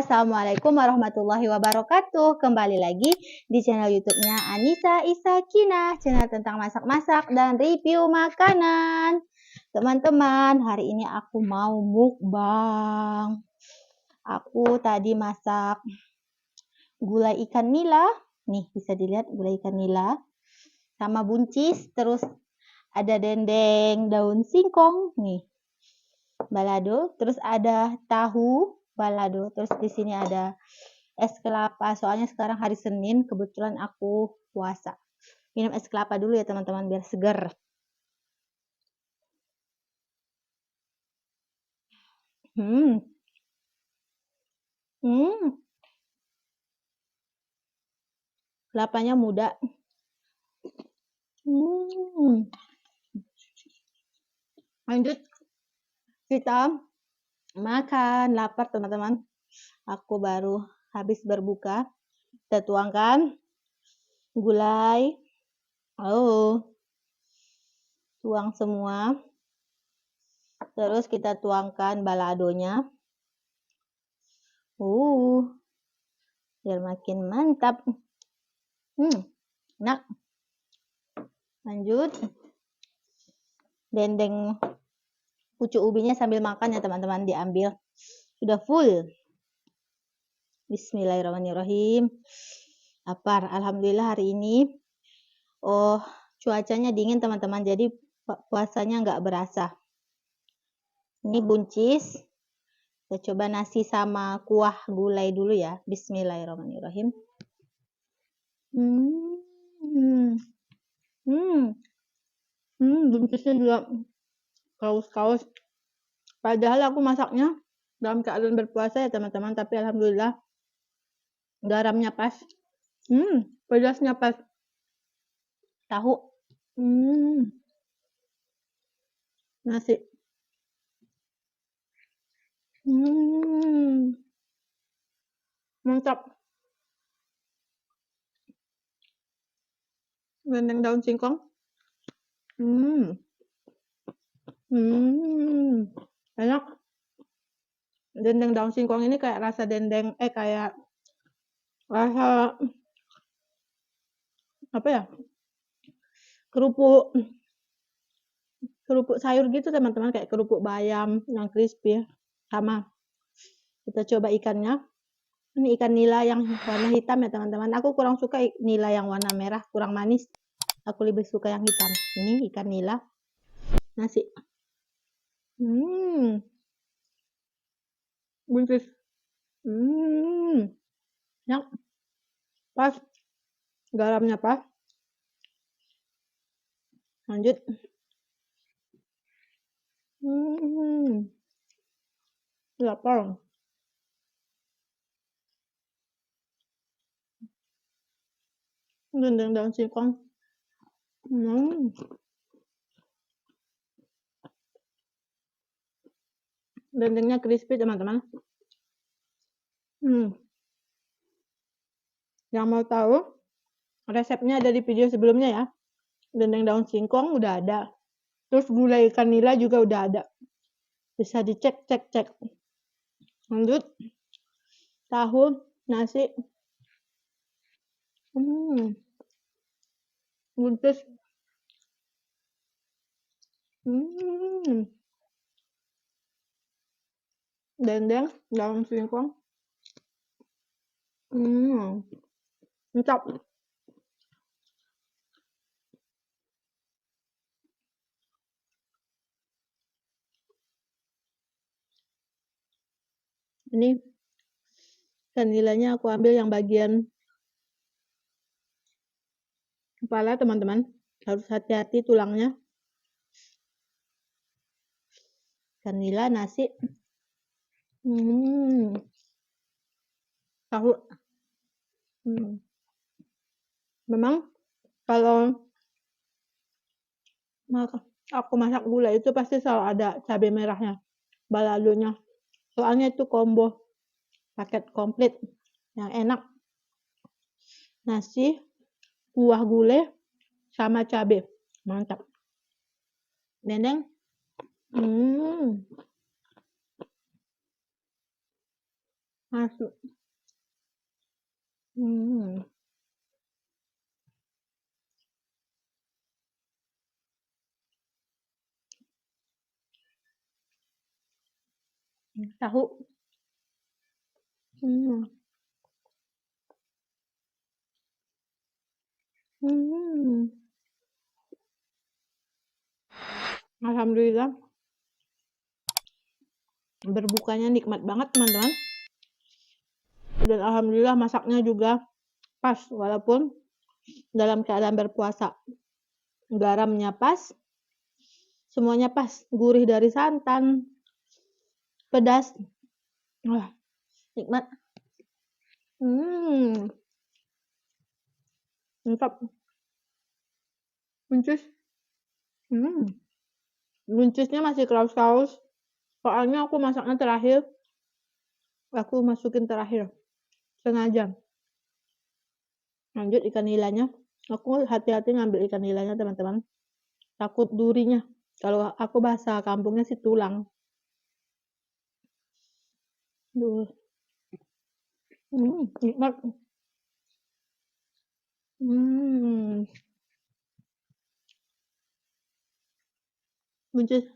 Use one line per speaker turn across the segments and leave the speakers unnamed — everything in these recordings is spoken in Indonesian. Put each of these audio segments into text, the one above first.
Assalamualaikum warahmatullahi wabarakatuh. Kembali lagi di channel YouTube-nya Anissa Isakina, channel tentang masak-masak dan review makanan. Teman-teman, hari ini aku mau mukbang. Aku tadi masak gulai ikan nila. Nih, bisa dilihat gulai ikan nila sama buncis, terus ada dendeng daun singkong nih, balado, terus ada tahu balado, terus di sini ada es kelapa. Soalnya sekarang hari Senin, kebetulan aku puasa. Minum es kelapa dulu ya teman-teman biar seger. Hmm. Kelapanya muda. Lanjut kita makan. Lapar teman-teman. Aku baru habis berbuka. Kita tuangkan gulai. Tuang semua. Terus kita tuangkan baladonya. Biar makin mantap. Enak. Lanjut. Dendeng pucuk ubinya sambil makan ya teman-teman, diambil. Sudah full. Bismillahirrahmanirrahim. Lapar. Alhamdulillah hari ini cuacanya dingin teman-teman, jadi puasanya nggak berasa. Ini buncis. Kita coba nasi sama kuah gulai dulu ya. Bismillahirrahmanirrahim. Buncisnya juga kaus-kaus. Padahal aku masaknya dalam keadaan berpuasa ya teman-teman, tapi alhamdulillah garamnya pas. Pedasnya pas. Tahu. Nasi. Mantap. Dendeng daun singkong. Enak. Dendeng daun singkong ini kayak rasa dendeng, kayak rasa apa ya? Kerupuk sayur gitu teman-teman, kayak kerupuk bayam yang crispy. Sama. Kita coba ikannya. Ini ikan nila yang warna hitam ya teman-teman. Aku kurang suka nila yang warna merah, kurang manis. Aku lebih suka yang hitam. Ini ikan nila. Nasi. Buncis. Yang pas. Garamnya pas. Lanjut. Lapar. Dendeng daun singkong. Dendengnya crispy teman-teman. Yang mau tahu resepnya ada di video sebelumnya ya. Dendeng daun singkong udah ada. Terus gulai ikan nila juga udah ada. Bisa dicek. Lanjut. Tahu, nasi. Buncis. Dendeng daun singkong. Mantap. Ini ikan nilanya aku ambil yang bagian kepala teman-teman. Harus hati-hati tulangnya. Ikan nila, nasi. Tahu. Memang kalau aku masak gulai itu pasti selalu ada cabai merahnya, baladonya. Soalnya itu combo, paket komplit yang enak. Nasi, kuah gulai, sama cabai. Mantap. Dendeng. Masuk. Hmm. Tahu. Hmm. Hmm. Alhamdulillah, berbukanya nikmat banget teman-teman. Dan alhamdulillah masaknya juga pas walaupun dalam keadaan berpuasa. Garamnya pas, semuanya pas. Gurih dari santan, pedas. Wah, nikmat. Hmm. Mantap. Buncis. Hmm. Buncisnya masih kraus-kraus. Soalnya aku masaknya terakhir. Aku masukin terakhir. Sengaja. Lanjut ikan nilanya. Aku hati-hati ngambil ikan nilanya teman-teman. Takut durinya. Kalau aku bahasa kampungnya sih tulang. Duh. Nikmat. Buncis.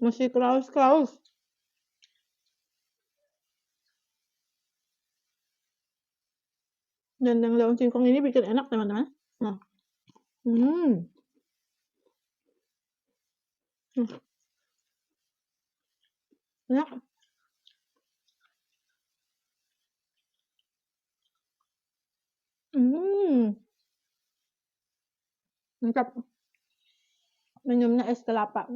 Masih kraus-kraus. Dan yang daun singkong ini bikin enak teman-teman. Nah. Enak. Mantap. Minumnya es kelapa.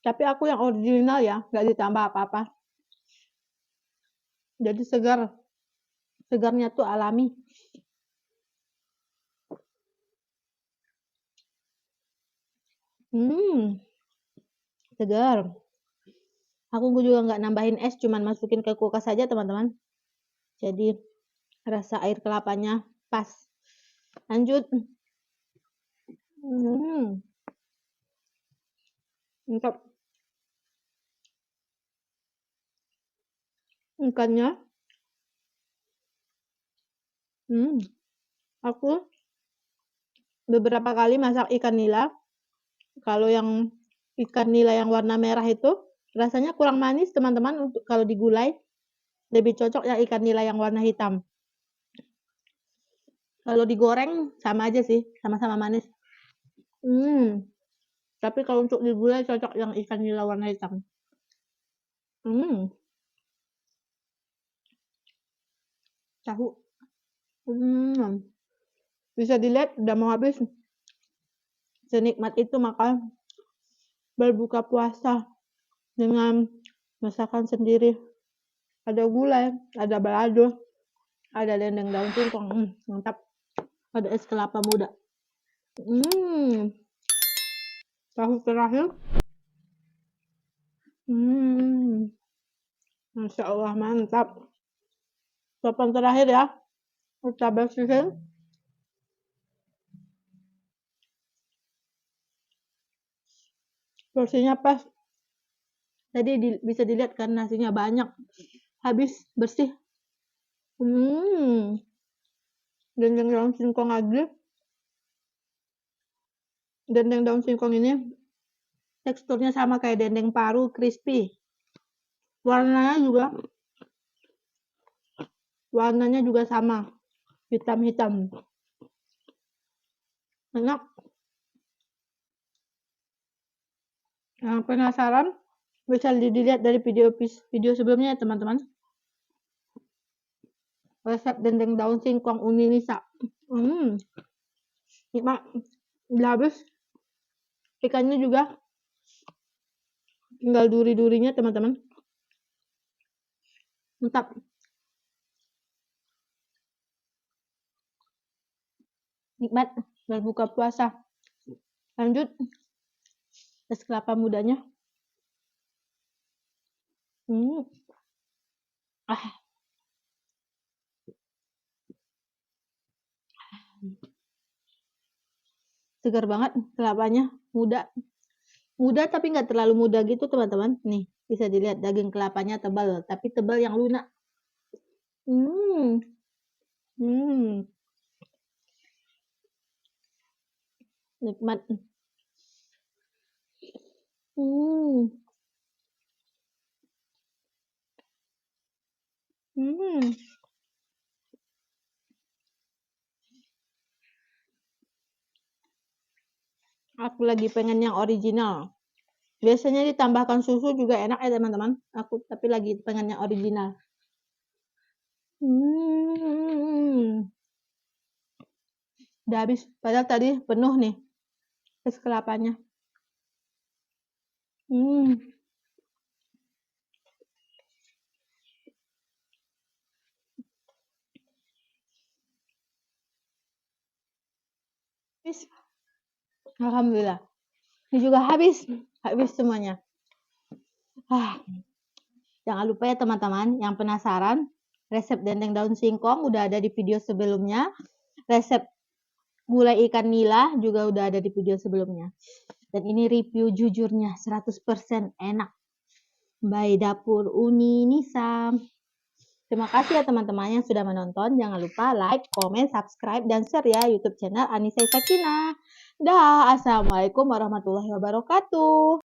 Tapi aku yang original ya, nggak ditambah apa-apa. Jadi segar. Segarnya tuh alami. Segar. Aku juga nggak nambahin es, cuman masukin ke kulkas saja teman-teman. Jadi rasa air kelapanya pas. Lanjut. Mantap. Ikannya. Aku beberapa kali masak ikan nila. Kalau yang ikan nila yang warna merah itu rasanya kurang manis teman-teman. Untuk kalau digulai lebih cocok ya ikan nila yang warna hitam. Kalau digoreng sama aja sih, sama-sama manis. Tapi kalau untuk digulai cocok yang ikan nila warna hitam. Tahu. Bisa dilihat udah mau habis. Senikmat itu maka berbuka puasa dengan masakan sendiri. Ada gulai, ada balado, ada dendeng daun singkong. Mantap. Ada es kelapa muda. Tahu terakhir. Masya Allah, mantap. Papan terakhir ya. Kita bersihin. Porsinya pas. Tadi bisa dilihat kan nasinya banyak. Habis bersih. Dendeng daun singkong lagi. Dendeng daun singkong ini teksturnya sama kayak dendeng paru, crispy. Warnanya juga sama, hitam-hitam. Enak. Yang penasaran bisa dilihat dari video sebelumnya ya teman-teman. Resep dendeng daun singkong Uni Nisa. Nikmat. Udah habis. Ikannya juga tinggal duri-durinya teman-teman. Mantap. Nikmat berbuka puasa. Lanjut es kelapa mudanya. Segar banget kelapanya, muda tapi nggak terlalu muda gitu teman-teman. Nih Bisa dilihat daging kelapanya tebal, tapi tebal yang lunak. Hmm. Hmm. Nikmat. Hmm. Hmm. Aku lagi pengen yang original. Biasanya ditambahkan susu juga enak ya teman-teman. Aku tapi lagi pengen yang original. Hmm. Udah habis. Padahal tadi penuh nih es kelapanya. Hmm. Habis. Alhamdulillah. Ini juga habis. Habis semuanya. Jangan lupa ya teman-teman, yang penasaran, resep dendeng daun singkong udah ada di video sebelumnya. Resep gulai ikan nila juga udah ada di video sebelumnya. Dan ini review jujurnya 100% enak. By Dapur Uni Nisa. Terima kasih ya teman-teman yang sudah menonton. Jangan lupa like, comment, subscribe, dan share ya YouTube channel Anissa Isakina. Dah, assalamualaikum warahmatullahi wabarakatuh.